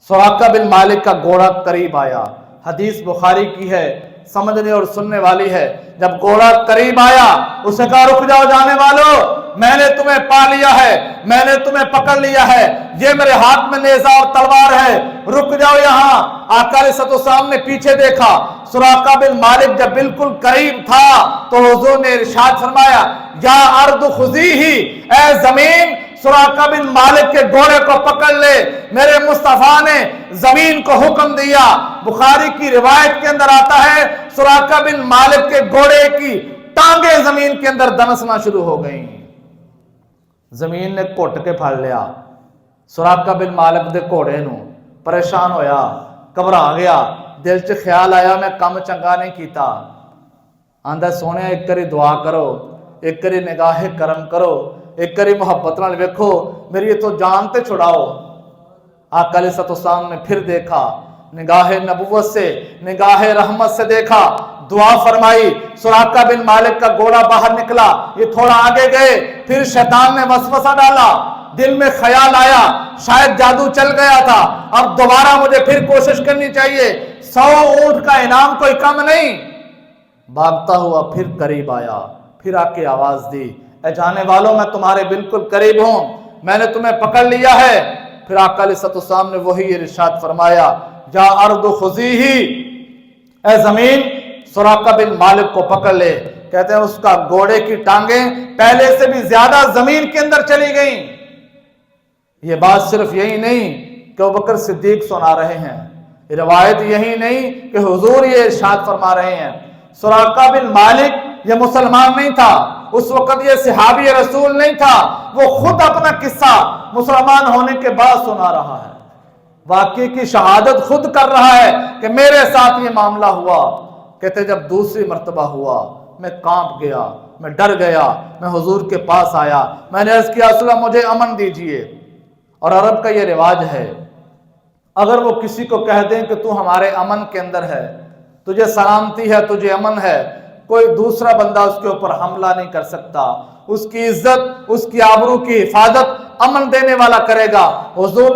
सुराका बिन मालिक का घोड़ा करीब आया। हदीस बुखारी की है, समझने और सुनने वाली है। जब घोड़ा करीब आया, उसे कहा रुक जाओ जाने वालों, मैंने तुम्हें पा लिया है, मैंने तुम्हें पकड़ लिया है, ये मेरे हाथ में नेज़ा और तलवार है, रुक जाओ यहाँ। आका अलैहिस्सलाम ने पीछे देखा, सुराका बिन मालिक जब बिल्कुल करीब था तो हुजूर ने इरशाद फरमाया, या अर्द खुज़ी ही, ऐ जमीन सुराका बिन मालिक के घोड़े को पकड़ ले। मेरे मुस्तफा ने जमीन को हुक्म दिया। बुखारी की रिवायत के अंदर आता है, सुराका बिन मालिक के घोड़े की टांगे जमीन के अंदर दनसना शुरू हो गई। जमीन ने घुट के फड़ लिया। सुराका बिन मालिक दे घोड़े नू परेशान होया, घबरा गया, दिल च ख्याल आया मैं काम चंगा नहीं कीता। आंदा सोने एक करी दुआ करो, एक करी निगाहे करम करो, एक करी मोहब्बत नाल वेखो, मेरी तो जान ते छुड़ाओ। आका अलैहिस्सलाम ने फिर देखा, निगाहे नबुव्वत से, निगाहे रहमत से देखा, दुआ फरमाई। सुराका बिन मालिक का घोड़ा बाहर निकला, ये थोड़ा आगे गए, फिर शैतान ने वसवसा डाला, दिल में ख्याल आया शायद जादू चल गया था, अब दोबारा मुझे फिर कोशिश करनी चाहिए, 100 ऊंट का इनाम कोई कम नहीं। भागता हुआ फिर करीब आया, फिर आके आवाज दी, ऐ जाने वालों मैं तुम्हारे बिल्कुल करीब हूं, मैंने तुम्हें पकड़ लिया है। फिर आका अलैहिस्सलाम ने वही इरशाद फरमाया, जा अर्द खुज़ी ही, ऐ जमीन सुराका बिन मालिक को पकड़ ले। कहते हैं उसका घोड़े की टांगे पहले से भी ज्यादा जमीन के अंदर चली गई। ये बात सिर्फ यही नहीं कि अबू बकर सिद्दीक सुना रहे हैं, रिवायत यही नहीं कि हुजूर ये इरशाद फरमा रहे हैं। सुराका बिन मालिक ये मुसलमान नहीं था, उस वक्त ये सहाबी रसूल नहीं था, वो खुद अपना किस्सा मुसलमान होने के बाद सुना रहा है, वाकई की शहादत खुद कर रहा है कि मेरे साथ ये मामला हुआ। कहते जब दूसरी मर्तबा हुआ मैं कांप गया, मैं डर गया, मैं हुजूर के पास आया, मैंने अर्ज किया रसूल अल्लाह मुझे अमन दीजिए। और अरब का ये रिवाज है, अगर वो किसी को कह दें कि तू हमारे अमन के अंदर है, तुझे सलामती है, तुझे अमन है, कोई दूसरा बंदा उसके ऊपर हमला नहीं कर सकता, उसकी इज्जत, उसकी आबरू की हिफाजत अमन देने वाला करेगा। हुजूर